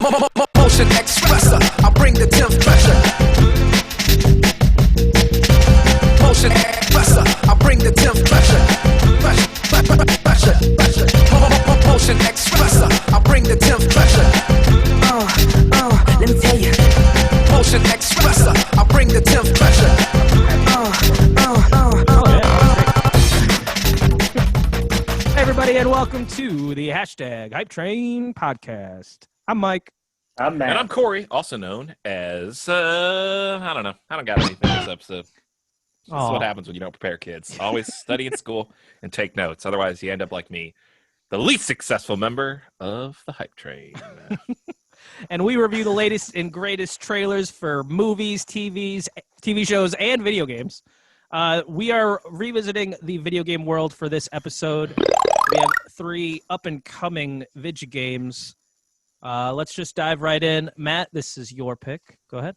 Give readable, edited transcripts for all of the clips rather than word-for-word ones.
Motion expressor, I bring the temperature. Motion expressor, I bring the temperature. Motion expressor, I bring the temperature. Let me tell you. Motion expressor, I bring the temperature. Hey everybody, and welcome to the Hashtag Hypetrain Podcast. I'm Mike. I'm Matt. And I'm Corey, also known as, I don't know. I don't got anything this episode. This is what happens when you don't prepare kids. Always study in school and take notes. Otherwise, you end up like me, the least successful member of the Hype Train. And we review the latest and greatest trailers for movies, TV shows, and video games. We are revisiting the video game world for this episode. We have 3 up-and-coming video games. Let's just dive right in. Matt, this is your pick. Go ahead.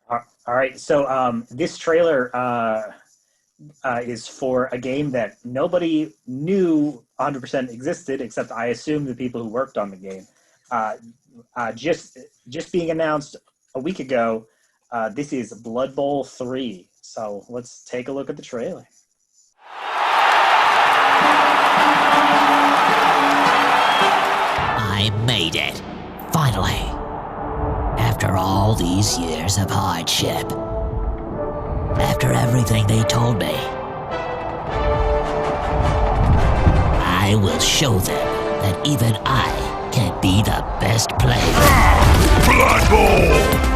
All right. So this trailer is for a game that nobody knew 100% existed, except I assume the people who worked on the game. Just being announced a week ago, this is Blood Bowl 3. So let's take a look at the trailer. I made it. Finally. After all these years of hardship. After everything they told me. I will show them that even I can be the best player. Blood Bowl!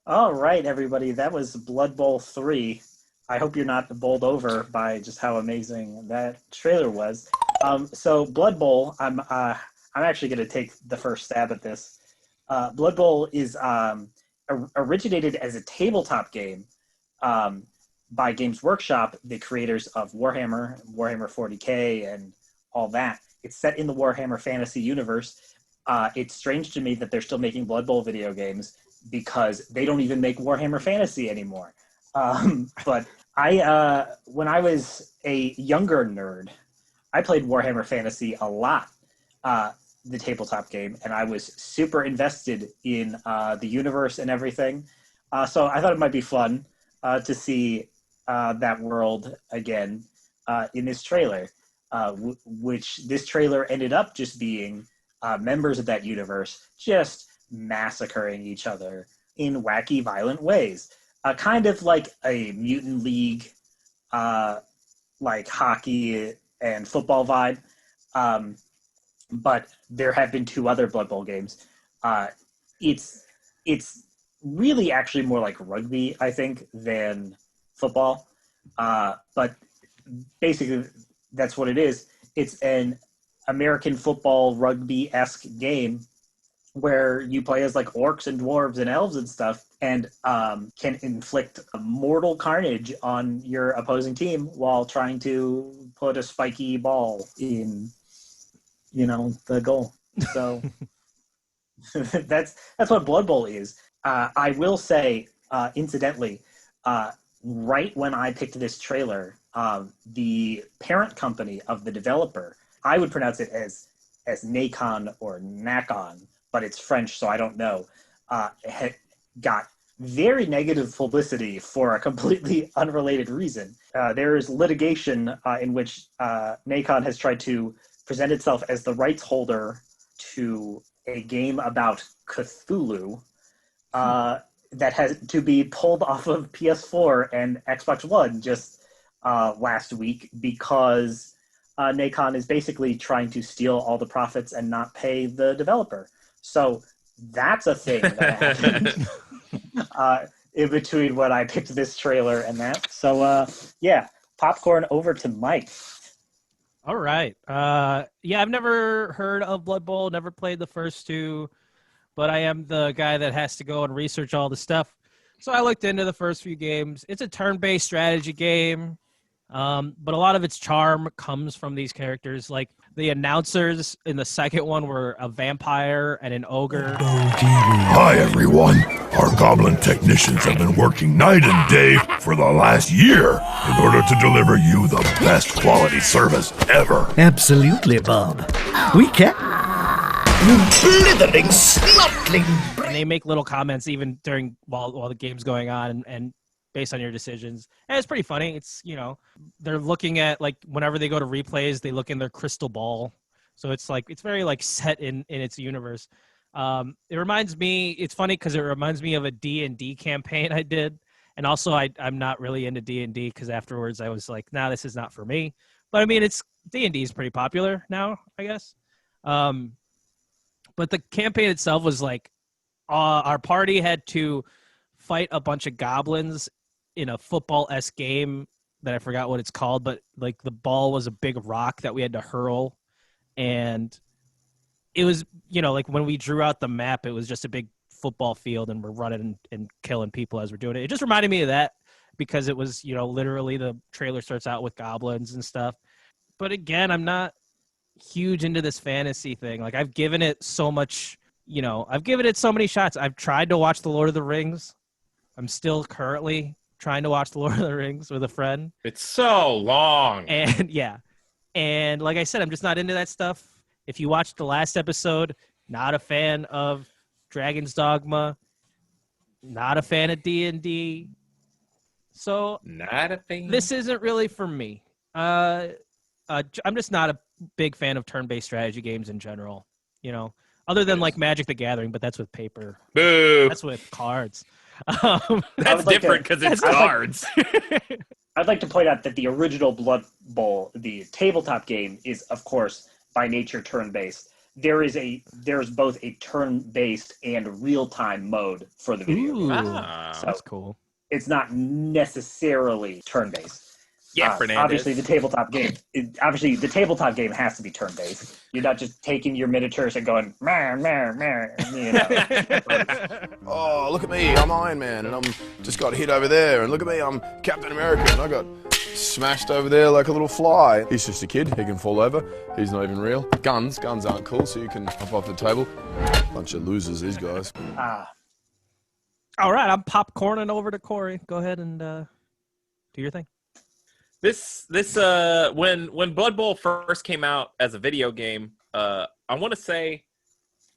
All right, everybody. That was Blood Bowl 3. I hope you're not bowled over by just how amazing that trailer was. So Blood Bowl, I'm actually going to take the first stab at this. Blood Bowl is originated as a tabletop game by Games Workshop, the creators of Warhammer 40K, and all that. It's set in the Warhammer fantasy universe. It's strange to me that they're still making Blood Bowl video games because they don't even make Warhammer Fantasy anymore. But when I was a younger nerd, I played Warhammer Fantasy a lot, the tabletop game, and I was super invested in the universe and everything. So I thought it might be fun to see that world again in this trailer, which this trailer ended up just being members of that universe just massacring each other in wacky, violent ways. Kind of like a Mutant League, like hockey and football vibe. But there have been 2 other Blood Bowl games. It's really actually more like rugby, I think, than football. But basically, that's what it is. It's a American football rugby-esque game where you play as like orcs and dwarves and elves and stuff, and can inflict mortal carnage on your opposing team while trying to put a spiky ball in, the goal. So that's what Blood Bowl is. I will say, incidentally, right when I picked this trailer, the parent company of the developer, I would pronounce it as Nacon or Nacon, but it's French, so I don't know, got very negative publicity for a completely unrelated reason. There is litigation in which Nacon has tried to present itself as the rights holder to a game about Cthulhu that has to be pulled off of PS4 and Xbox One just last week because Nacon is basically trying to steal all the profits and not pay the developer. So that's a thing that happened in between when I picked this trailer and that. So, popcorn over to Mike. All right. I've never heard of Blood Bowl, never played the first two, but I am the guy that has to go and research all the stuff. So I looked into the first few games. It's a turn-based strategy game, but a lot of its charm comes from these characters. Like the announcers in the second one were a vampire and an ogre. Hi, everyone. Our goblin technicians have been working night and day for the last year in order to deliver you the best quality service ever. Absolutely, Bob. We can. You blithering snotling. And they make little comments even during while the game's going on and based on your decisions. And it's pretty funny. It's, they're looking at, like, whenever they go to replays, they look in their crystal ball. So it's very like set in its universe. It reminds me, it's funny because it reminds me of a D&D campaign I did. And also I'm not really into D&D because afterwards I was like, nah, this is not for me. But I mean, D&D is pretty popular now, I guess. But the campaign itself was like, our party had to fight a bunch of goblins in a football-esque game that I forgot what it's called, but like the ball was a big rock that we had to hurl. And it was, like when we drew out the map, it was just a big football field and we're running and killing people as we're doing it. It just reminded me of that because it was, literally the trailer starts out with goblins and stuff. But again, I'm not huge into this fantasy thing. Like I've given it so much, I've given it so many shots. I've tried to watch The Lord of the Rings. I'm still currently trying to watch The Lord of the Rings with a friend. It's so long. And yeah. And like I said, I'm just not into that stuff. If you watched the last episode, not a fan of Dragon's Dogma, not a fan of D&D. So not a fan. This isn't really for me. I'm just not a big fan of turn-based strategy games in general, other than like Magic the Gathering, but that's with paper. Boo. That's with cards. That's different because it's cards. I'd like to point out that the original Blood Bowl, the tabletop game, is of course by nature turn-based. There's both a turn-based and real-time mode for the video game. So that's cool. It's not necessarily turn-based. Yeah, Fernandez. Obviously, the tabletop game has to be turn-based. You're not just taking your miniatures and going, meh, meh, meh, Oh, look at me, I'm Iron Man, and I'm just got hit over there, and look at me, I'm Captain America, and I got smashed over there like a little fly. He's just a kid, he can fall over, he's not even real. Guns aren't cool, so you can hop off the table. Bunch of losers, these guys. All right, I'm popcorning over to Corey. Go ahead and do your thing. This when Blood Bowl first came out as a video game, I want to say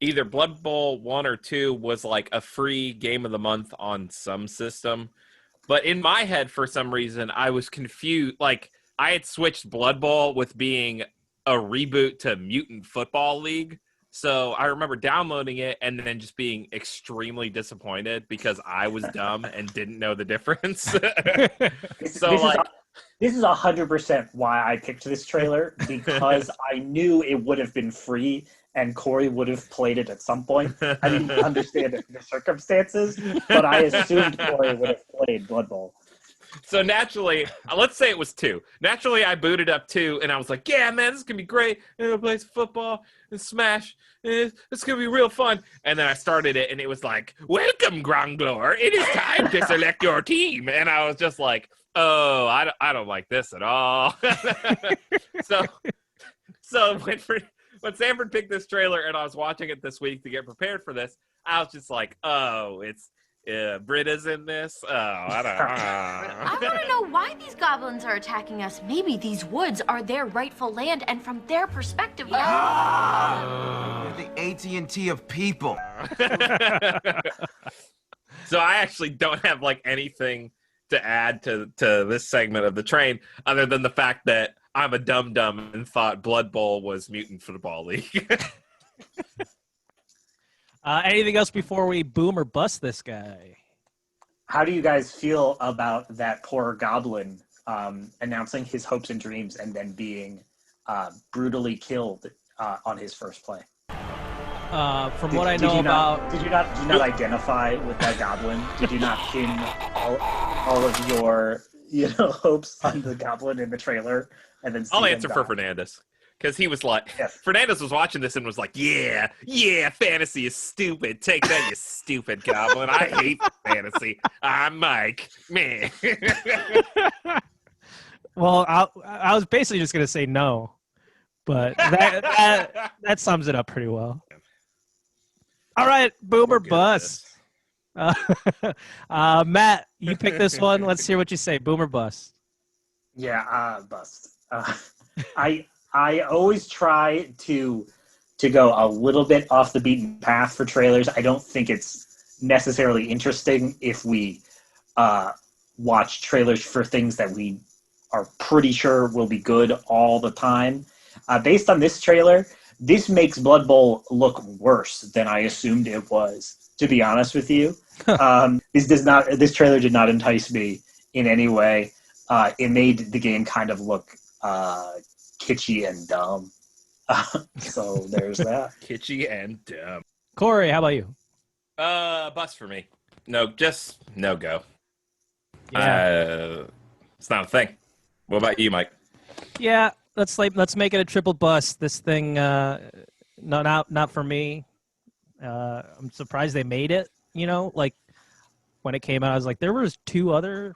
either Blood Bowl 1 or 2 was like a free game of the month on some system. But in my head, for some reason, I was confused. Like I had switched Blood Bowl with being a reboot to Mutant Football League. So I remember downloading it and then just being extremely disappointed because I was dumb and didn't know the difference. This is 100% why I picked this trailer, because I knew it would have been free and Corey would have played it at some point. I didn't understand the circumstances, but I assumed Corey would have played Blood Bowl. So naturally, let's say it was 2. Naturally, I booted up 2, and I was like, yeah, man, this is going to be great. I'm going to play some football and Smash. It's going to be real fun. And then I started it, and it was like, welcome, Gronglor. It is time to select your team. And I was just like, oh, I don't like this at all. So when Sanford picked this trailer, and I was watching it this week to get prepared for this, I was just like, oh, it's Britta's in this. Oh, I don't I want to know why these goblins are attacking us. Maybe these woods are their rightful land, and from their perspective, They're the AT&T of people. So I actually don't have like anything to add to this segment of the train, other than the fact that I'm a dum-dum and thought Blood Bowl was Mutant Football League. Anything else before we boom or bust this guy? How do you guys feel about that poor goblin announcing his hopes and dreams and then being brutally killed on his first play? From what I know about... Did you not identify with that goblin? Did you not pin all of your hopes on the goblin in the trailer? And then I'll answer for Fernandez. Because he was like, yes. Fernandez was watching this and was like, yeah, fantasy is stupid. Take that, you stupid goblin. I hate fantasy. I'm Mike. Man. Well, I was basically just going to say no. But that sums it up pretty well. All right, boom or bust. Matt, you pick this one. Let's hear what you say. Boom or bust. Yeah, bust. I always try to go a little bit off the beaten path for trailers. I don't think it's necessarily interesting if we watch trailers for things that we are pretty sure will be good all the time. Based on this trailer, this makes Blood Bowl look worse than I assumed it was, to be honest with you. This trailer did not entice me in any way. It made the game kind of look kitschy and dumb. So there's that. Kitschy and dumb. Corey, how about you? Bust for me. No, just no go. Yeah. It's not a thing. What about you, Mike? Yeah, let's make it a triple bust. This thing, not for me. I'm surprised they made it. Like when it came out, I was like, there was 2 other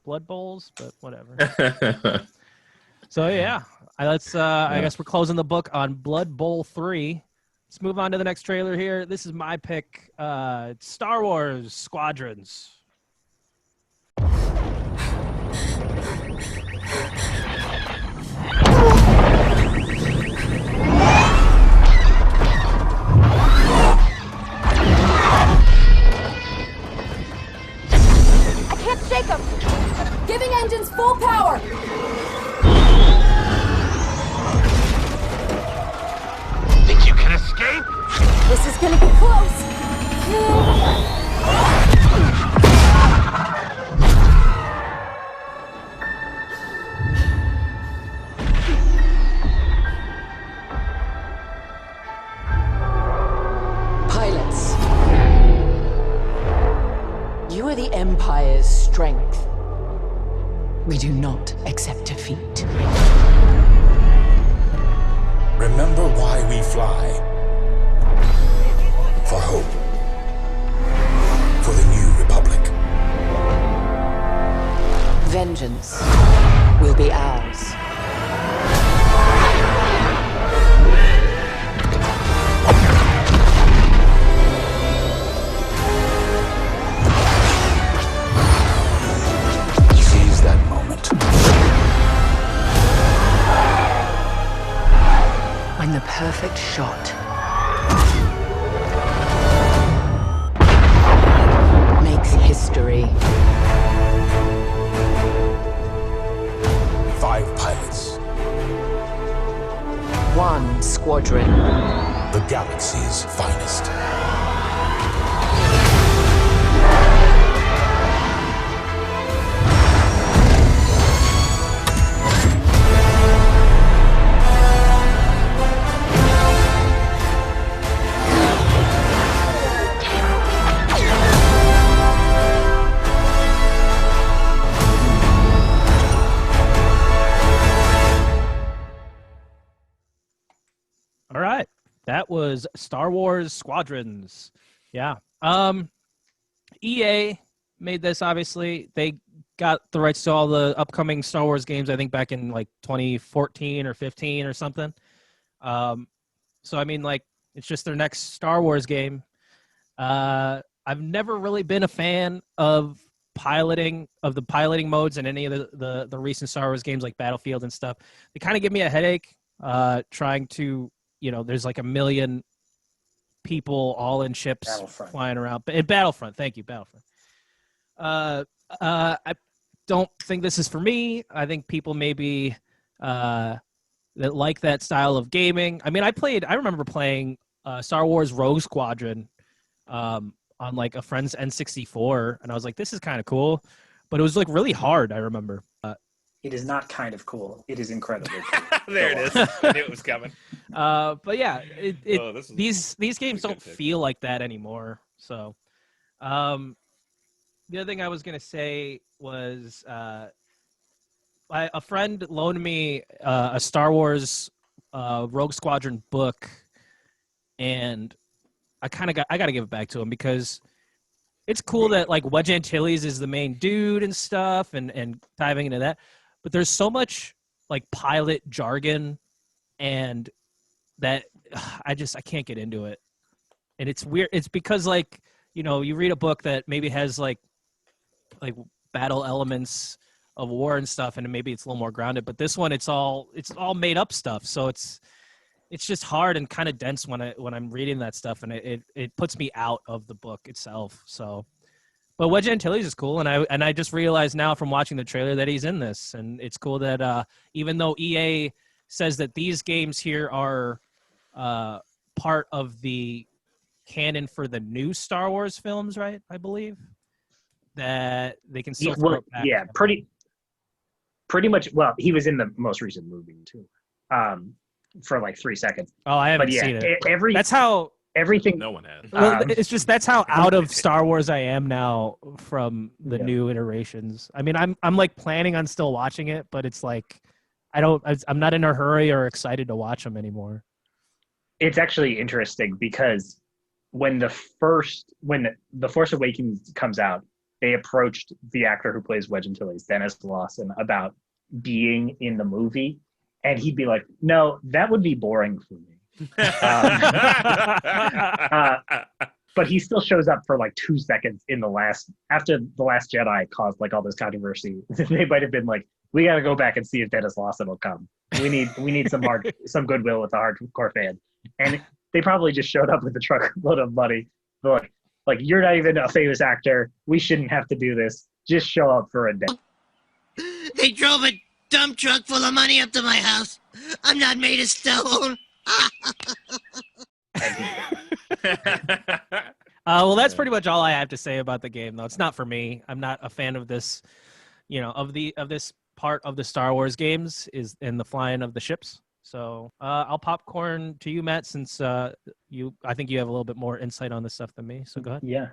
Blood Bowls, but whatever. So yeah, I guess we're closing the book on Blood Bowl 3. Let's move on to the next trailer here. This is my pick. It's Star Wars Squadrons. I can't shake them. Giving engines full power. Think you can escape? This is gonna be close. Pilots, you are the Empire's strength. We do not accept defeat. Remember why we fly. For hope. For the new republic. Vengeance will be ours. Seize that moment. When the perfect shot makes history. 5 pilots. 1 squadron. The galaxy's finest. was Star Wars Squadrons. Yeah. EA made this, obviously. They got the rights to all the upcoming Star Wars games, I think back in like 2014 or 15 or something. So, I mean, like, it's just their next Star Wars game. I've never really been a fan of the piloting modes in any of the recent Star Wars games like Battlefield and stuff. They kind of give me a headache trying to, there's like a million people all in ships flying around. In Battlefront, thank you, Battlefront. I don't think this is for me. I think people maybe that like that style of gaming. I mean, I remember playing Star Wars Rogue Squadron on like a friend's N64, and I was like, this is kind of cool, but it was like really hard. I remember. It is not kind of cool. It is incredibly cool. There it is. I knew it was coming. But yeah, these games don't feel like that anymore. So, the other thing I was gonna say was a friend loaned me a Star Wars Rogue Squadron book, and I got to give it back to him because it's cool that like Wedge Antilles is the main dude and stuff, and diving into that. But there's so much like pilot jargon, and that I can't get into it. And it's weird. It's because like, you read a book that maybe has like battle elements of war and stuff, and maybe it's a little more grounded. But this one, it's all made up stuff. So it's just hard and kind of dense when I'm reading that stuff, and it puts me out of the book itself. So, but Wedge Antilles is cool, and I just realized now from watching the trailer that he's in this, and it's cool that even though EA says that these games here are part of the canon for the new Star Wars films, right? I believe that they can still throw it back. Yeah, pretty much. Well, he was in the most recent movie too. For like 3 seconds. Oh, I haven't seen it. That's how everything. No one has. Well, it's just that's how out of Star Wars I am now from the new iterations. I mean, I'm like planning on still watching it, but it's like I'm not in a hurry or excited to watch them anymore. It's actually interesting because when the Force Awakens comes out, they approached the actor who plays Wedge Antilles, Dennis Lawson, about being in the movie. And he'd be like, no, that would be boring for me. But he still shows up for like 2 seconds after The Last Jedi caused like all this controversy. They might have been like, we got to go back and see if Dennis Lawson will come. We need some goodwill with the hardcore fan. And they probably just showed up with a truckload of money. They're like, you're not even a famous actor. We shouldn't have to do this. Just show up for a day. They drove a dump truck full of money up to my house. I'm not made of stone. Well, that's pretty much all I have to say about the game, though. It's not for me. I'm not a fan of this, of this part of the Star Wars games is in the flying of the ships. So I'll popcorn to you, Matt, since I think you have a little bit more insight on this stuff than me. So go ahead. Yeah.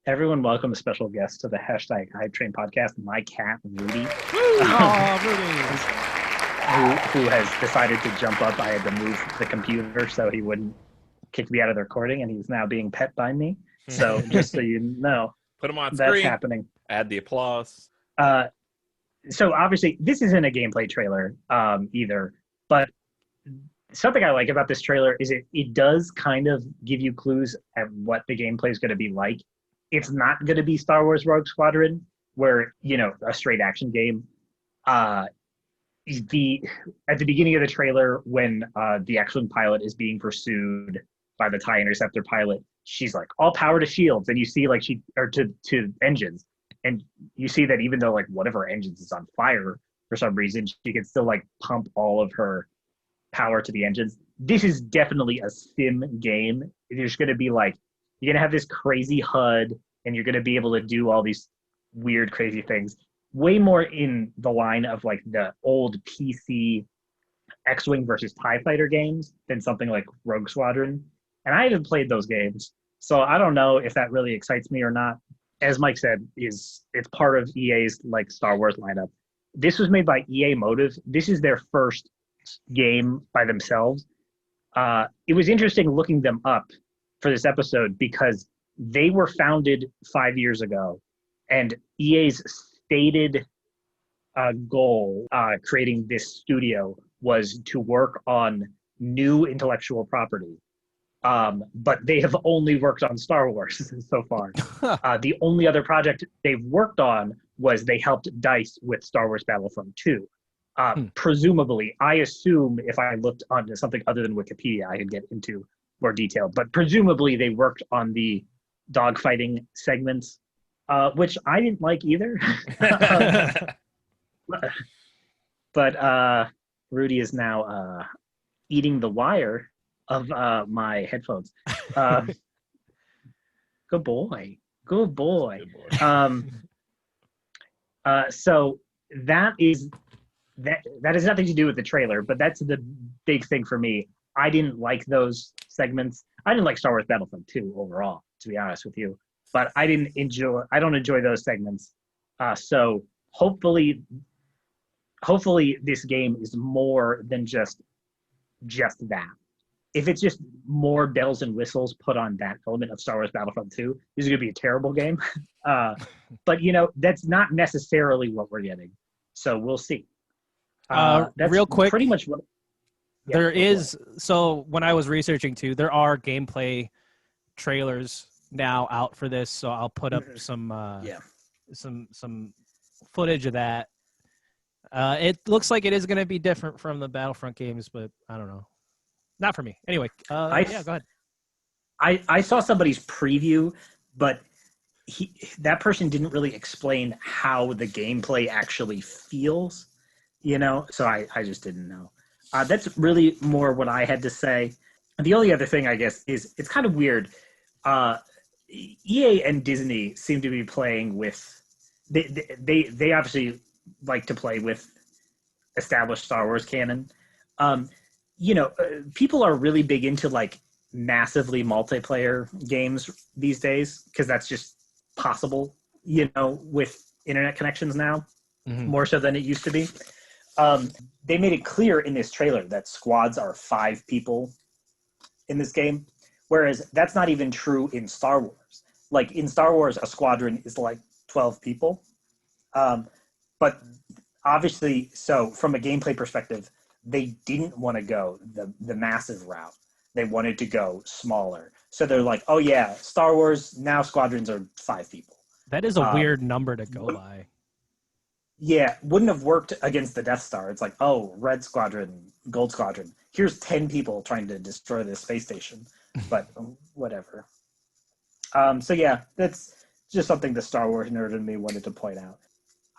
Everyone, welcome a special guest to the Hashtag Hypetrain Podcast, my cat, Rudy. Rudy. Who has decided to jump up. I had to move the computer so he wouldn't kick me out of the recording, and he's now being pet by me. So just so you know, put him on that's screen. Happening. Add the applause. So obviously, this isn't a gameplay trailer either, but something I like about this trailer is it does kind of give you clues at what the gameplay is going to be like. It's not going to be Star Wars Rogue Squadron, where, a straight action game. At the beginning of the trailer, when the X-Wing pilot is being pursued by the TIE Interceptor pilot, she's like, all power to shields. And you see like to engines. And you see that even though like one of her engines is on fire for some reason, she can still like pump all of her power to the engines. This is definitely a sim game. There's going to be like, you're going to have this crazy HUD, and you're going to be able to do all these weird, crazy things. Way more in the line of like the old PC X-Wing versus TIE Fighter games than something like Rogue Squadron. And I haven't played those games, so I don't know if that really excites me or not. As Mike said, it's part of EA's like Star Wars lineup. This was made by EA Motive. This is their first game by themselves. It was interesting looking them up for this episode because they were founded 5 years ago, and EA's stated goal creating this studio was to work on new intellectual property. But they have only worked on Star Wars so far. The only other project they've worked on was they helped DICE with Star Wars Battlefront 2. Presumably, I assume if I looked onto something other than Wikipedia, I could get into more detail. But presumably, they worked on the dogfighting segments, which I didn't like either. But Rudy is now eating the wire of my headphones. Good boy. Good boy. So that has nothing to do with the trailer, but that's the big thing for me. I didn't like those segments. I didn't like Star Wars Battlefront 2 overall, to be honest with you. But I don't enjoy those segments. So hopefully this game is more than just that. If it's just more bells and whistles put on that element of Star Wars Battlefront 2, this is going to be a terrible game. But, that's not necessarily what we're getting. So we'll see. That's real quick, pretty much what... Yeah, there is... So when I was researching, too, there are gameplay trailers now out for this. So I'll put up some footage of that. It looks like it is going to be different from the Battlefront games, but I don't know. Not for me. Anyway, go ahead. I saw somebody's preview, but that person didn't really explain how the gameplay actually feels, so I just didn't know. That's really more what I had to say. The only other thing, I guess, is it's kind of weird. EA and Disney seem to be playing with... They obviously like to play with established Star Wars canon. People are really big into massively multiplayer games these days because that's just possible, with internet connections now, more so than it used to be. They made it clear in this trailer that squads are 5 people in this game, whereas that's not even true in Star Wars. In Star Wars, a squadron is 12 people. But obviously, so from a gameplay perspective, they didn't want to go the massive route. They wanted to go smaller. So they're like, oh yeah, Star Wars, now squadrons are 5 people. That is a weird number to go by. Yeah, wouldn't have worked against the Death Star. It's like, oh, Red Squadron, Gold Squadron. Here's 10 people trying to destroy this space station. But whatever. So yeah, that's just something the Star Wars nerd in me wanted to point out.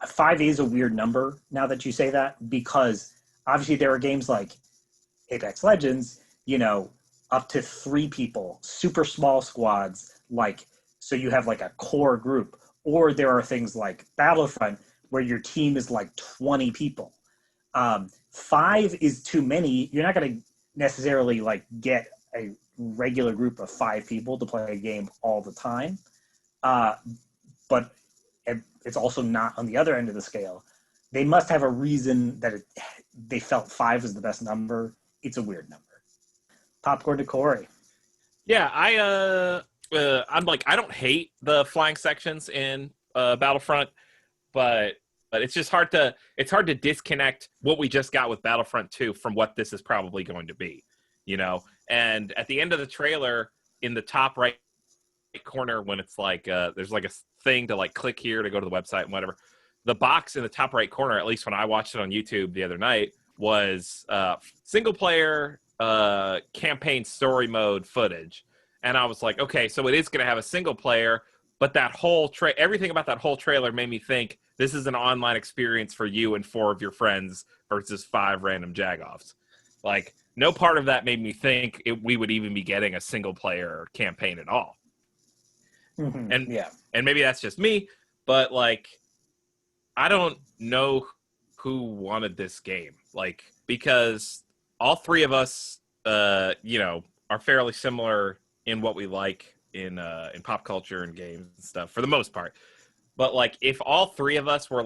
5 is a weird number now that you say that, because obviously there are games like Apex Legends, up to 3 people, super small squads, so you have a core group. Or there are things like Battlefront where your team is 20 people. 5 is too many. You're not going to necessarily get a regular group of 5 people to play a game all the time. But it's also not on the other end of the scale. They must have a reason that they felt 5 was the best number. It's a weird number. Popcorn to Corey. Yeah, I'm I don't hate the flying sections in Battlefront, but it's just hard to disconnect what we just got with Battlefront 2 from what this is probably going to be, And at the end of the trailer, in the top right corner, when it's there's a thing to click here to go to the website and whatever, the box in the top right corner, at least when I watched it on YouTube the other night, was single player campaign story mode footage. And I was like, okay, so it is going to have a single player, but that whole everything about that whole trailer made me think this is an online experience for you and 4 of your friends versus 5 random jagoffs. No part of that made me think we would even be getting a single player campaign at all. Mm-hmm. And maybe that's just me, but I don't know who wanted this game, because all 3 of us, are fairly similar in what we like in pop culture and games and stuff for the most part. But if all 3 of us were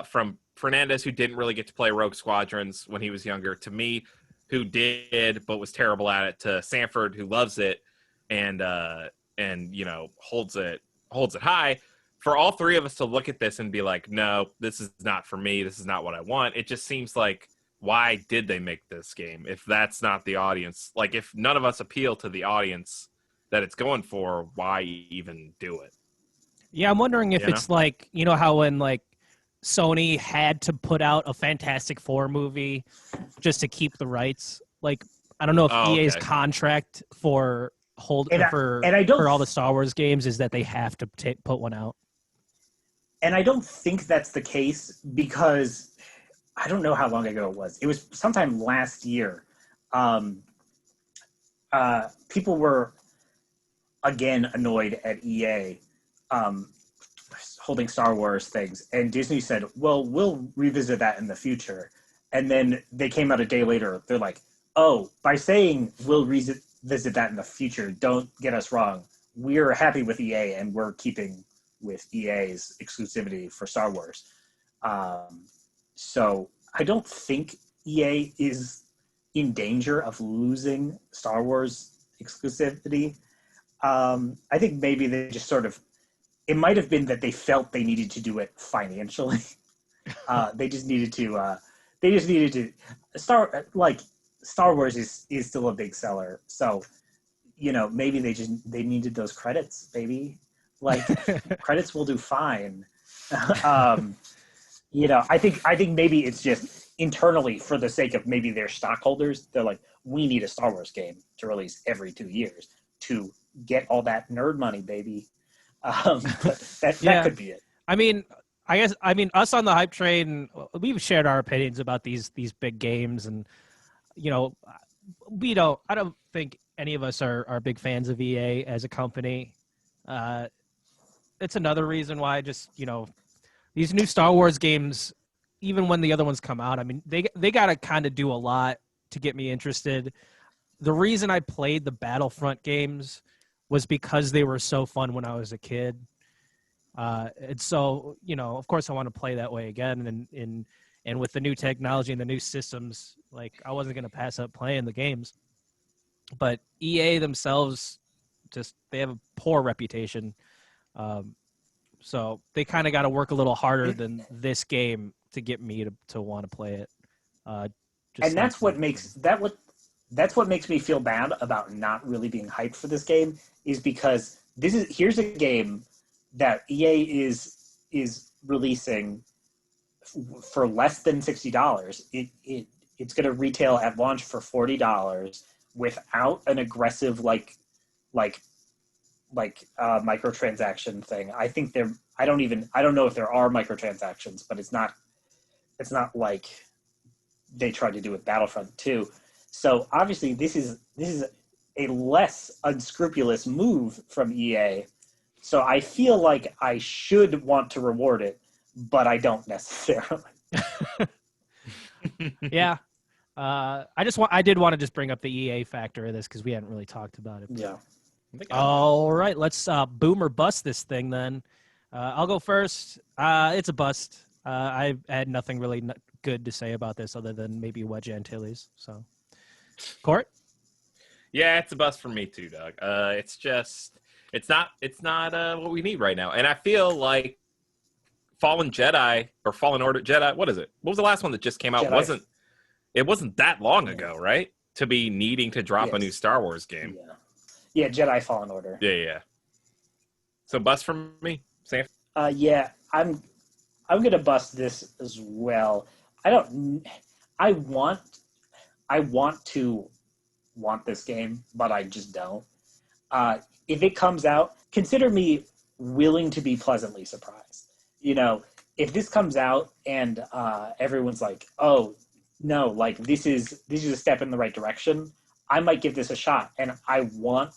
from Fernandez, who didn't really get to play Rogue Squadrons when he was younger, to me, who did but was terrible at it, to Sanford, who loves it and holds it high. For all three of us to look at this and be like, no, this is not for me. This is not what I want. It just seems like, why did they make this game if that's not the audience? Like, if none of us appeal to the audience that it's going for, why even do it? Yeah, I'm wondering if it's like, how when like Sony had to put out a Fantastic Four movie just to keep the rights. Like, I don't know if EA's contract for all the Star Wars games is that they have to put one out. And I don't think that's the case because I don't know how long ago it was. It was sometime last year. People were, again, annoyed at EA holding Star Wars things. And Disney said, well, we'll revisit that in the future. And then they came out a day later. They're like, oh, by saying we'll revisit that in the future, don't get us wrong. We're happy with EA and we're keeping with EA's exclusivity for Star Wars. So I don't think EA is in danger of losing Star Wars exclusivity. I think maybe they just it might have been that they felt they needed to do it financially. They just needed to Star Wars is still a big seller. So, maybe they needed those credits, maybe. Like, credits will do fine. I think maybe it's just internally for the sake of maybe their stockholders. They're like, we need a Star Wars game to release every 2 years to get all that nerd money, baby. That could be it. Us on the Hype Train, we've shared our opinions about these big games, and I don't think any of us are big fans of EA as a company. It's another reason why these new Star Wars games, even when the other ones come out, they got to kind of do a lot to get me interested. The reason I played the Battlefront games was because they were so fun when I was a kid. And so, of course I want to play that way again. And with the new technology and the new systems, like, I wasn't going to pass up playing the games. But EA themselves, they have a poor reputation. So they kind of got to work a little harder than this game to get me to want to play it. And that's what makes me feel bad about not really being hyped for this game, is because here's a game that EA is releasing for less than $60. It's going to retail at launch for $40 without an aggressive microtransaction thing. I think I don't know if there are microtransactions, but it's not like they tried to do with Battlefront 2. So obviously this is a less unscrupulous move from EA. So I feel like I should want to reward it, but I don't necessarily. Yeah. I did want to just bring up the EA factor of this because we hadn't really talked about it. Yeah. All right, let's boom or bust this thing then. I'll go first. It's a bust. I had nothing really good to say about this other than maybe Wedge Antilles. So, Court? Yeah, it's a bust for me too, Doug. It's not what we need right now. And I feel like Fallen Jedi or Fallen Order Jedi, what is it? What was the last one that just came out? Jedi. It wasn't that long ago, right? To be needing to drop a new Star Wars game. Yeah, Jedi Fallen Order. Yeah. So bust for me, Sam? Yeah, I'm gonna bust this as well. I want to want this game, but I just don't. If it comes out, consider me willing to be pleasantly surprised. If this comes out and everyone's like, oh no, like this is a step in the right direction, I might give this a shot, and I want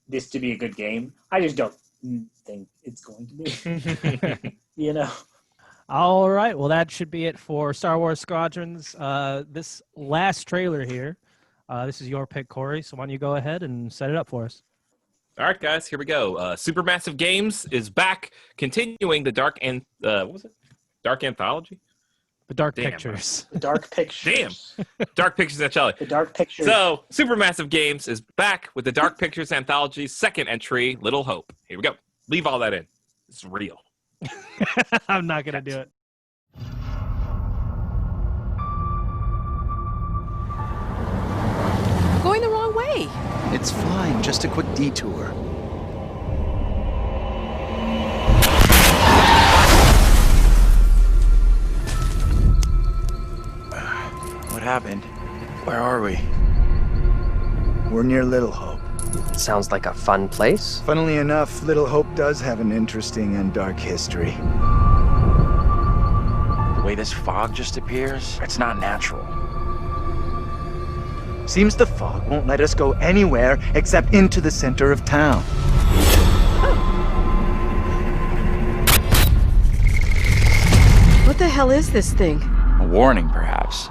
this to be a good game. I just don't think it's going to be. All right, well, that should be it for Star Wars Squadrons. This last trailer here, this is your pick, Corey, so why don't you go ahead and set it up for us? All right, guys, here we go. Supermassive Games is back, continuing the Dark Anthology? The Dark Damn. Pictures. The Dark Pictures. Damn. Dark Pictures Anthology. The Dark Pictures. So, Supermassive Games is back with the Dark Pictures Anthology's second entry, Little Hope. Here we go. Leave all that in. It's real. I'm not going to do it. Going the wrong way. It's fine, just a quick detour. What happened? Where are we? We're near Little Hope. Sounds like a fun place. Funnily enough, Little Hope does have an interesting and dark history. The way this fog just appears, it's not natural. Seems the fog won't let us go anywhere except into the center of town. What the hell is this thing? A warning, perhaps.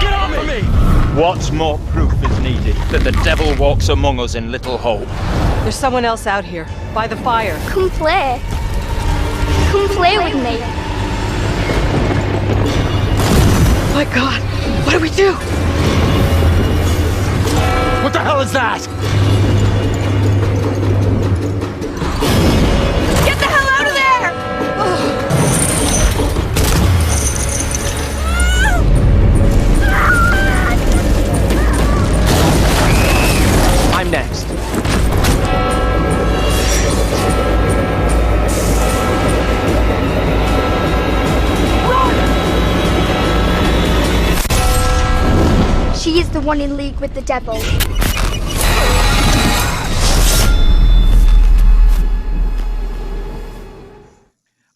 Get off of me! What more proof is needed that the devil walks among us in Little Hope? There's someone else out here, by the fire. Come play. Come play with me. My God, what do we do? What the hell is that? Get the hell out of there! I'm next. She is the one in league with the devil.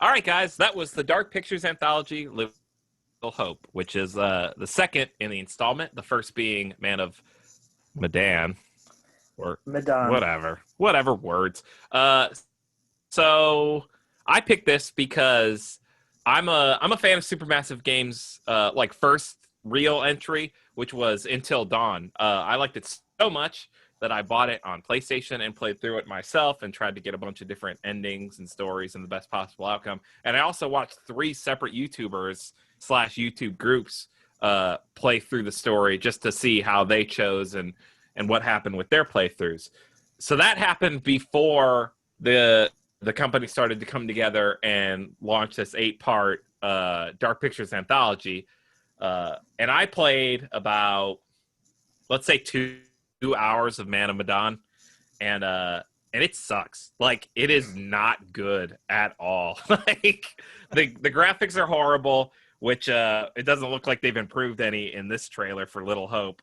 All right, guys, that was the Dark Pictures Anthology, Little Hope, which is the second in the installment, the first being Man of Medan, or Medan. whatever words. So I picked this because I'm a fan of Supermassive Games, like first real entry, which was Until Dawn. I liked it so much that I bought it on PlayStation and played through it myself and tried to get a bunch of different endings and stories and the best possible outcome. And I also watched 3 separate YouTubers / YouTube groups play through the story just to see how they chose and what happened with their playthroughs. So that happened before the company started to come together and launch this 8-part Dark Pictures Anthology. And I played about, let's say, 2 hours of Man of Medan, and it sucks. Like, it is not good at all. Like, the graphics are horrible, which it doesn't look like they've improved any in this trailer for Little Hope.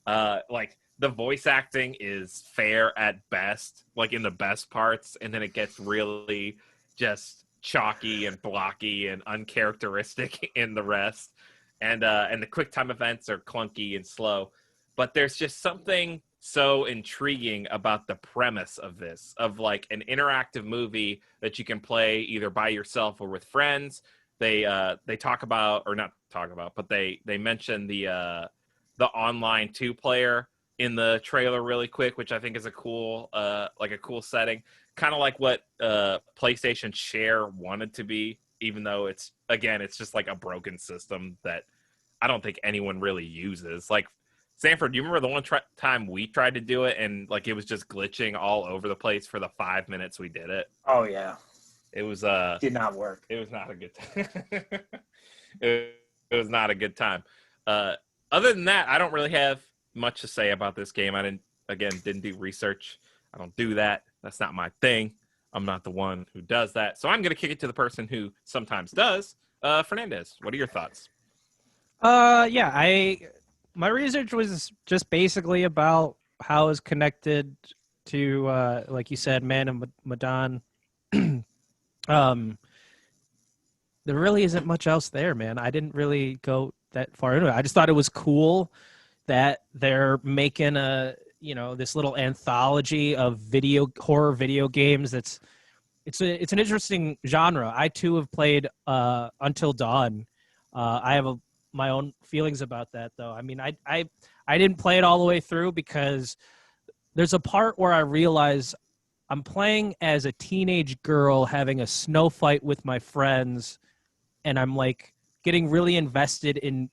Like, the voice acting is fair at best, like in the best parts, and then it gets really just chalky and blocky and uncharacteristic in the rest. And the quick time events are clunky and slow. But there's just something so intriguing about the premise of this, of like an interactive movie that you can play either by yourself or with friends. They talk about, or not talk about, but they mention the online 2-player in the trailer really quick, which I think is a cool setting, kind of like what PlayStation Share wanted to be, even though it's just like a broken system that I don't think anyone really uses. Like, Sanford, do you remember the one time we tried to do it and like it was just glitching all over the place for the 5 minutes we did it? Oh yeah, it was did not work. It was not a good time. it was not a good time. Other than that, I don't really have much to say about this game. I didn't do research. I don't do that. That's not my thing. I'm not the one who does that. So I'm going to kick it to the person who sometimes does. Fernandez, what are your thoughts? My research was just basically about how it's connected to, like you said, Man of Medan. There really isn't much else there, man. I didn't really go that far into it. I just thought it was cool that they're making this little anthology of horror video games. It's an interesting genre. I too have played Until Dawn. I have my own feelings about that, though. I mean, I didn't play it all the way through because there's a part where I realize I'm playing as a teenage girl having a snow fight with my friends, and I'm like getting really invested in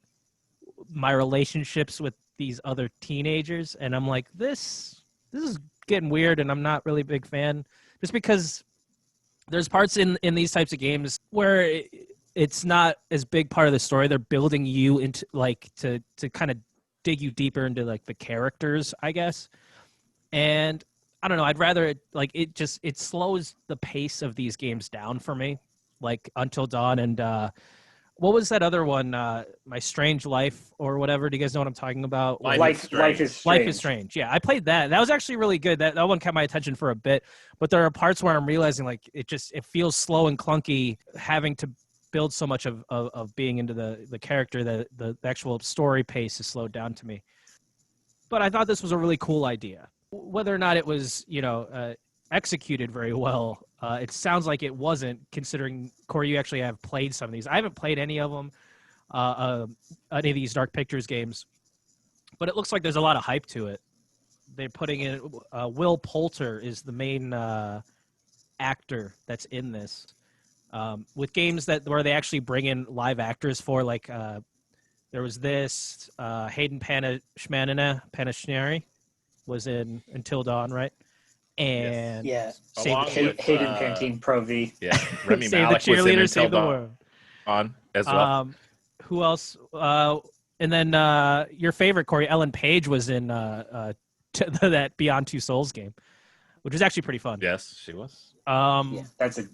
my relationships with these other teenagers, and I'm like, this is getting weird, and I'm not really a big fan, just because there's parts in these types of games where it's not as big part of the story. They're building you into like to kind of dig you deeper into like the characters, I guess. And I don't know, I'd rather it slows the pace of these games down for me, like Until Dawn and what was that other one? My Strange Life or whatever. Do you guys know what I'm talking about? Life is Strange. Life is Strange. Yeah, I played that. That was actually really good. That one kept my attention for a bit. But there are parts where I'm realizing like it feels slow and clunky, having to build so much of being into the character that the actual story pace is slowed down to me. But I thought this was a really cool idea. Whether or not it was, executed very well, it sounds like it wasn't, considering, Corey, you actually have played some of these. I haven't played any of them, any of these Dark Pictures games, but it looks like there's a lot of hype to it. They're putting in, Will Poulter is the main actor that's in this. With games where they actually bring in live actors for, like, there was this, Hayden Panettiere was in Until Dawn, right? And Hayden Pantene Pro V. Yeah, Remy Save Malek the cheerleader, was in save the Until world. Dawn as well. Who else? And then your favorite, Corey, Ellen Page was in that Beyond Two Souls game, which was actually pretty fun. Yes, she was. That's a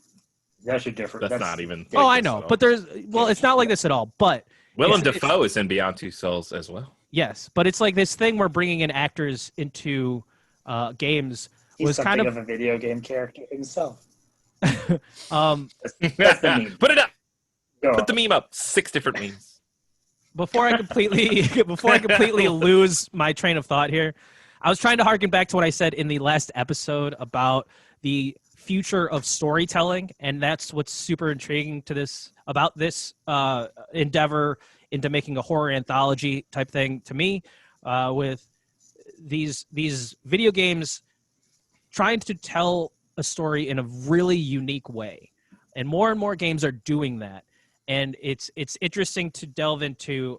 different. That's not even. Oh, I know, but it's not like this at all. But Willem Dafoe is in Beyond Two Souls as well. Yes, but it's like this thing where bringing in actors into games He's was kind of a video game character himself. That's the meme. Put it up. Put the meme up. 6 different memes. Before I completely lose my train of thought here, I was trying to harken back to what I said in the last episode about the future of storytelling, and that's what's super intriguing to this endeavor into making a horror anthology type thing to me, with these video games trying to tell a story in a really unique way, and more games are doing that. And it's interesting to delve into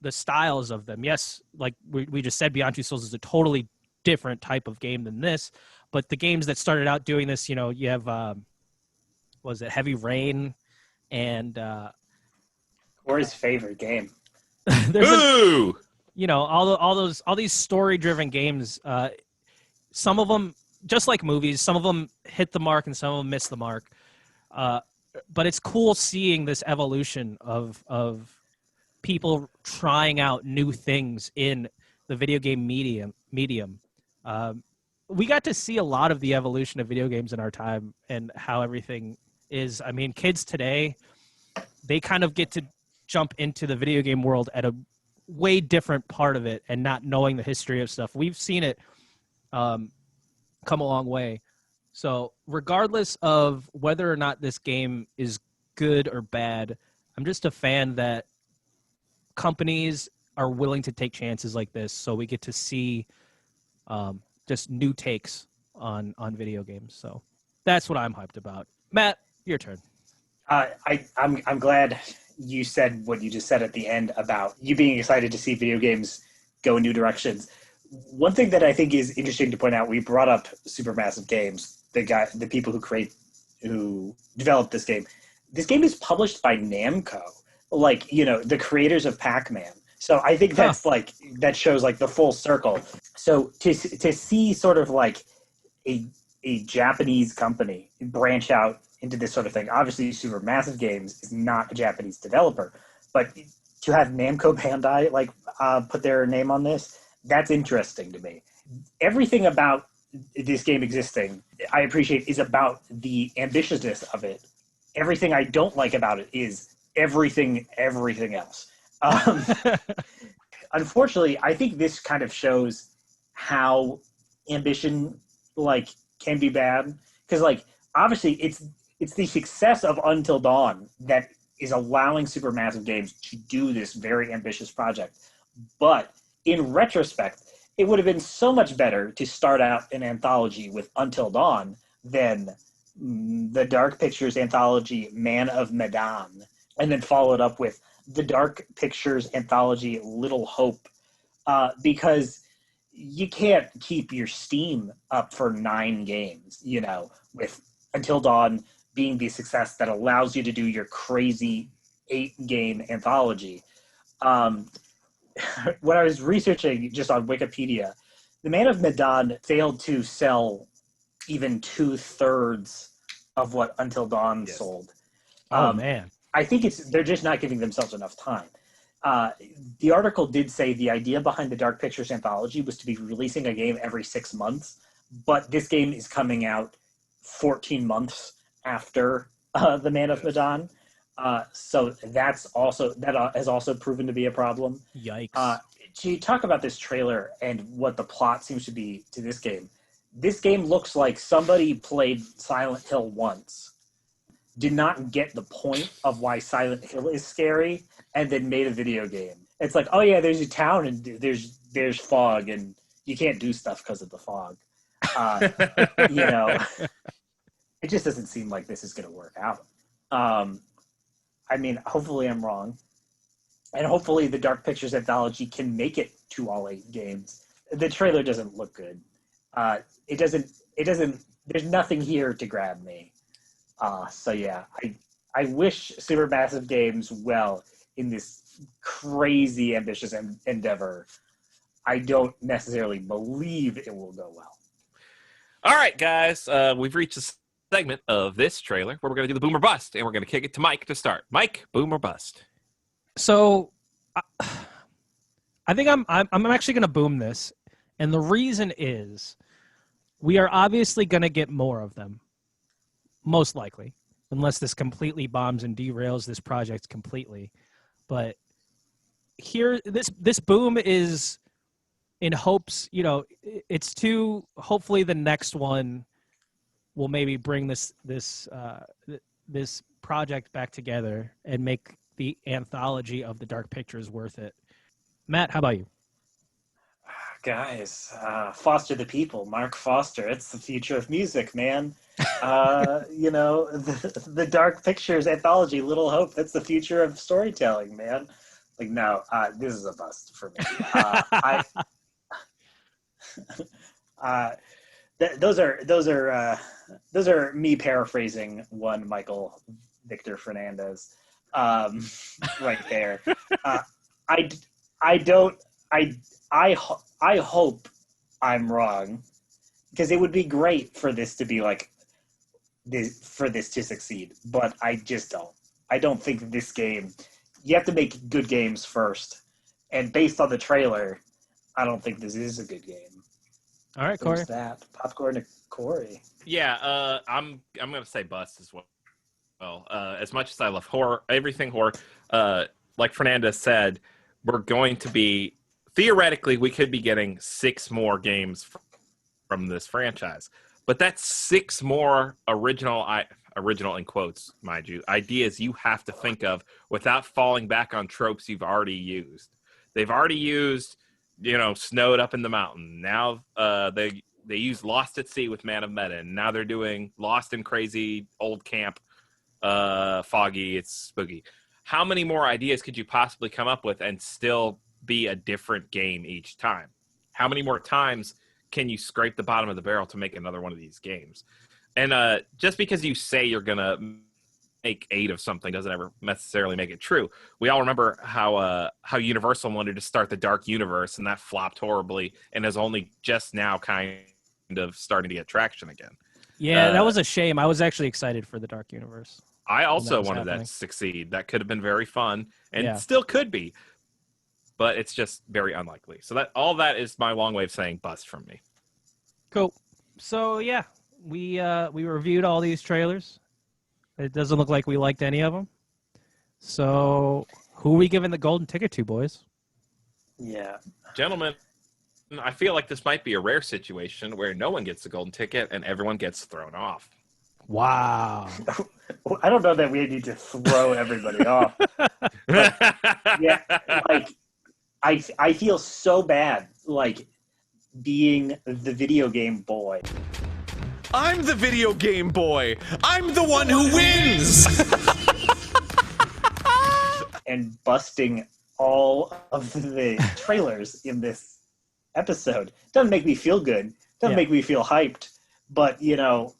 the styles of them. Yes, like we just said, Beyond Two Souls is a totally different type of game than this, but the games that started out doing this, you have was it Heavy Rain and or his favorite game. All these story-driven games. Some of them, just like movies, some of them hit the mark and some of them miss the mark. But it's cool seeing this evolution of people trying out new things in the video game medium. We got to see a lot of the evolution of video games in our time and how everything is. I mean, kids today, they kind of get to jump into the video game world at a way different part of it and not knowing the history of stuff. We've seen it come a long way. So regardless of whether or not this game is good or bad, I'm just a fan that companies are willing to take chances like this, so we get to see just new takes on video games. So that's what I'm hyped about. Matt, your turn. I'm glad you said what you just said at the end about you being excited to see video games go in new directions. One thing that I think is interesting to point out, we brought up Supermassive Games, the people who developed this game. This game is published by Namco, the creators of Pac-Man. So I think that's that shows like the full circle. So to see sort of like a Japanese company branch out into this sort of thing. Obviously, Supermassive Games is not a Japanese developer, but to have Namco Bandai put their name on this, that's interesting to me. Everything about this game existing, I appreciate, is about the ambitiousness of it. Everything I don't like about it is everything else. Unfortunately, I think this kind of shows how ambition can be bad, because obviously it's the success of Until Dawn that is allowing Supermassive Games to do this very ambitious project. But in retrospect, it would have been so much better to start out an anthology with Until Dawn than the Dark Pictures anthology Man of Medan, and then followed up with the Dark Pictures anthology Little Hope, because you can't keep your Steam up for 9 games, you know, with Until Dawn being the success that allows you to do your crazy 8-game anthology. When I was researching just on Wikipedia, the Man of Medan failed to sell even 2/3 of what Until Dawn sold. Oh, man. I think they're just not giving themselves enough time. The article did say the idea behind the Dark Pictures anthology was to be releasing a game every 6 months, but this game is coming out 14 months after the Man of Medan. So that has also proven to be a problem. Yikes. To talk about this trailer and what the plot seems to be to this game looks like somebody played Silent Hill once, did not get the point of why Silent Hill is scary, and then made a video game. It's like, oh yeah, there's a town and there's fog and you can't do stuff because of the fog. You know, it just doesn't seem like this is going to work out. I mean, hopefully I'm wrong. And hopefully the Dark Pictures anthology can make it to all 8 games. The trailer doesn't look good. It doesn't, there's nothing here to grab me. So yeah, I wish Supermassive Games well in this crazy ambitious endeavor. I don't necessarily believe it will go well. All right, guys, we've reached a segment of this trailer where we're going to do the boom or bust, and we're going to kick it to Mike to start. Mike, boom or bust? So, I think I'm actually going to boom this, and the reason is we are obviously going to get more of them, most likely, unless this completely bombs and derails this project completely. But here, this boom is in hopes, you know, it's to hopefully the next one will maybe bring this project back together and make the anthology of the Dark Pictures worth it. Matt, how about you? Guys, Foster the People, Mark Foster. It's the future of music, man. You know, the Dark Pictures anthology, Little Hope. That's the future of storytelling, man. Like, no, this is a bust for me. Those are me paraphrasing one Michael Victor Fernandez, right there. I hope I'm wrong, because it would be great for this to be like this, for this to succeed. But I just don't. I don't think this game. You have to make good games first, and based on the trailer, I don't think this is a good game. All right, Corey. There's that popcorn to Corey. Yeah, I'm gonna say bust as well. As much as I love horror, everything horror, like Fernandez said, we're going to be theoretically we could be getting 6 more games from this franchise, but that's 6 more original in quotes, mind you, ideas you have to think of without falling back on tropes you've already used. They've already used, you know, Snowed Up in the Mountain. Now they used Lost at Sea with Man of Medan. Now they're doing Lost in Crazy Old Camp, Foggy, it's spooky. How many more ideas could you possibly come up with and still be a different game each time? How many more times can you scrape the bottom of the barrel to make another one of these games? And just because you say you're going to make 8 of something doesn't ever necessarily make it true. We all remember how Universal wanted to start the Dark Universe, and that flopped horribly and is only just now kind of starting to get traction again. Yeah, that was a shame. I was actually excited for the Dark Universe. I also wanted that to succeed. That could have been very fun, and still could be, but it's just very unlikely. So all that is my long way of saying bust from me. Cool. So yeah, we reviewed all these trailers. It doesn't look like we liked any of them. So who are we giving the golden ticket to, boys? Yeah, gentlemen, I feel like this might be a rare situation where no one gets the golden ticket and everyone gets thrown off. Wow. I don't know that we need to throw everybody off. But, yeah, like I feel so bad, like being the video game boy. I'm the video game boy. I'm the one who wins. and busting all of the trailers in this episode. Doesn't make me feel good. Doesn't make me feel hyped. But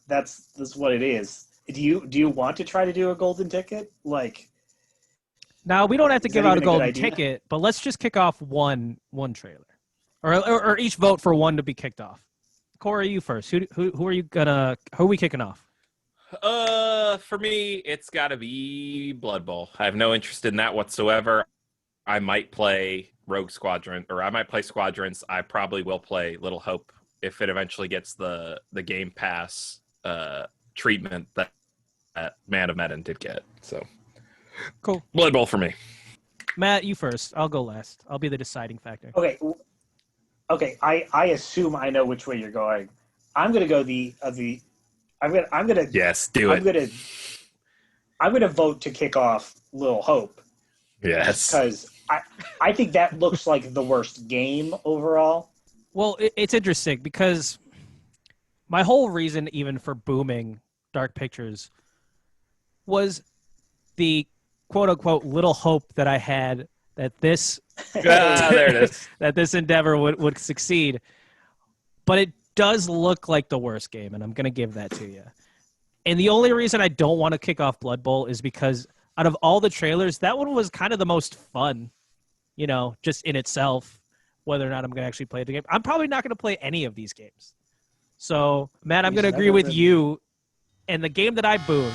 that's what it is. Do you want to try to do a golden ticket? Like, now we don't have to give out a golden idea? ticket, but let's just kick off one trailer, or each vote for one to be kicked off. Corey, you first. Who are we kicking off? For me, it's got to be Blood Bowl. I have no interest in that whatsoever. I might play Rogue Squadron, or I might play Squadrons. I probably will play Little Hope if it eventually gets the Game Pass treatment that Man of Medan did get. So cool. Blood Bowl for me. Matt, you first. I'll go last. I'll be the deciding factor. Okay. I assume I know which way you're going. I'm gonna go I'm gonna yes, do it. I'm gonna vote to kick off Little Hope. Yes, because I think that looks like the worst game overall. Well, it's interesting because my whole reason even for booming Dark Pictures was the quote-unquote little hope that I had that this there it is. that this endeavor would succeed. But it does look like the worst game, and I'm going to give that to you. And the only reason I don't want to kick off Blood Bowl is because out of all the trailers, that one was kind of the most fun, just in itself, whether or not I'm going to actually play the game. I'm probably not going to play any of these games. So, Matt, I'm going to agree with you. And the game that I boomed is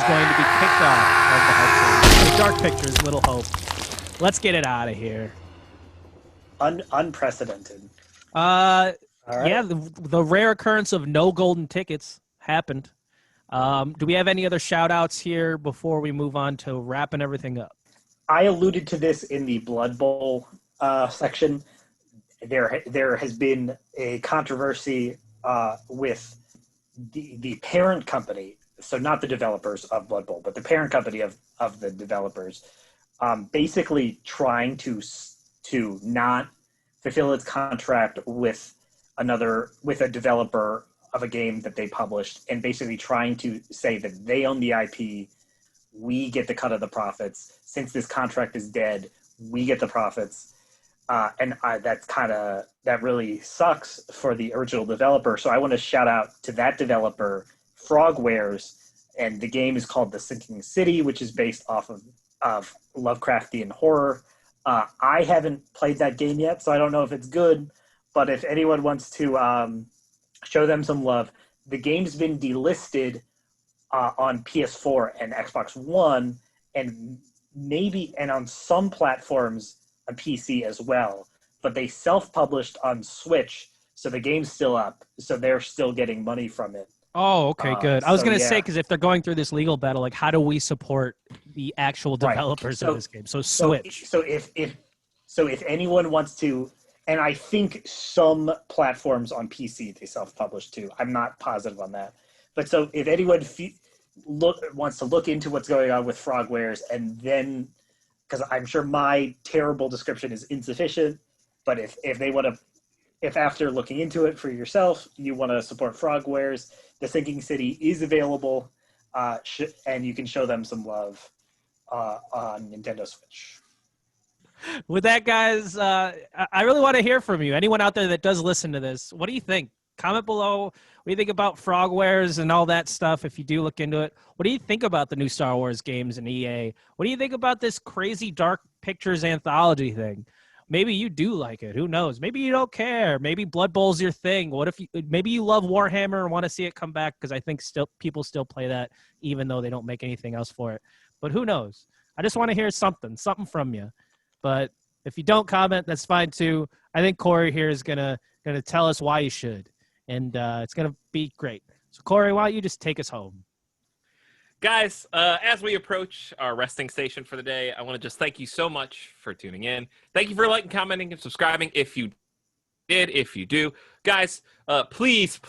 going to be kicked off of the Dark Pictures, Little Hope. Let's get it out of here. Unprecedented. All right. Yeah, the rare occurrence of no golden tickets happened. Do we have any other shout-outs here before we move on to wrapping everything up? I alluded to this in the Blood Bowl section. There has been a controversy with the parent company, so not the developers of Blood Bowl, but the parent company of the developers, basically trying to not fulfill its contract with a developer of a game that they published, and basically trying to say that they own the IP, we get the cut of the profits. Since this contract is dead, we get the profits. That really sucks for the original developer. So I want to shout out to that developer, Frogwares, and the game is called The Sinking City, which is based off of Lovecraftian horror. I haven't played that game yet, so I don't know if it's good, but if anyone wants to show them some love, the game's been delisted on PS4 and Xbox One, and on some platforms on PC as well, but they self-published on Switch, so the game's still up, so they're still getting money from it. Oh, okay, good. I was going to say, because if they're going through this legal battle, like, how do we support the actual developers of this game? So Switch. So if anyone wants to, and I think some platforms on PC they self-publish too. I'm not positive on that, but so if anyone wants to look into what's going on with Frogwares, and then, because I'm sure my terrible description is insufficient, but if they want to, if after looking into it for yourself, you want to support Frogwares, The Sinking City is available, and you can show them some love on Nintendo Switch. With that, guys, I really want to hear from you. Anyone out there that does listen to this, what do you think? Comment below. What do you think about Frogwares and all that stuff if you do look into it? What do you think about the new Star Wars games and EA? What do you think about this crazy Dark Pictures anthology thing? Maybe you do like it. Who knows? Maybe you don't care. Maybe Blood Bowl's your thing. What if maybe you love Warhammer and want to see it come back, because I think people still play that even though they don't make anything else for it. But who knows? I just want to hear something from you. But if you don't comment, that's fine too. I think Corey here is gonna tell us why you should, and it's gonna be great. So Corey, why don't you just take us home? Guys, as we approach our resting station for the day, I want to just thank you so much for tuning in. Thank you for liking, commenting, and subscribing if you did, if you do. Guys, please,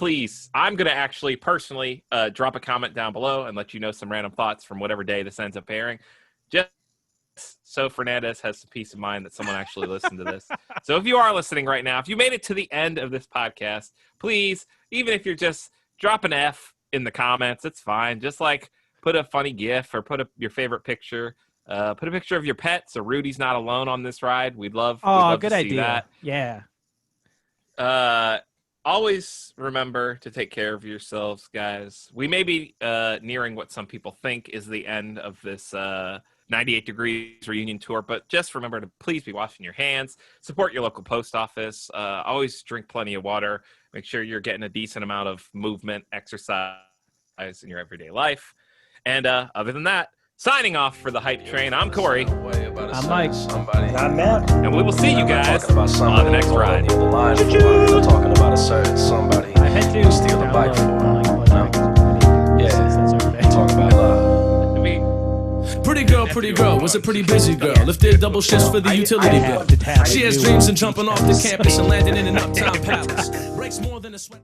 I'm going to actually personally drop a comment down below and let you know some random thoughts from whatever day this ends up airing. Just so Fernandez has some peace of mind that someone actually listened to this. So if you are listening right now, if you made it to the end of this podcast, please, even if you're just drop an F in the comments, it's fine. Just like put a funny GIF or put up your favorite picture. Put a picture of your pet so Rudy's not alone on this ride. We'd love good to see idea. that. Yeah. Always remember to take care of yourselves, guys. We may be nearing what some people think is the end of this 98 Degrees reunion tour, but just remember to please be washing your hands, support your local post office, always drink plenty of water, make sure you're getting a decent amount of movement, exercise in your everyday life. And other than that, signing off for the Hype Train, I'm Corey. I'm Mike. I'm Matt. And we will see you guys on the next ride. Talking about a certain somebody. I had to steal a bike for him. Yeah. Talk about love. Pretty girl, was a pretty busy girl. Lifted double shifts for the utility bill. She has dreams of jumping off the campus and landing in an uptown palace. Breaks more than a sweat.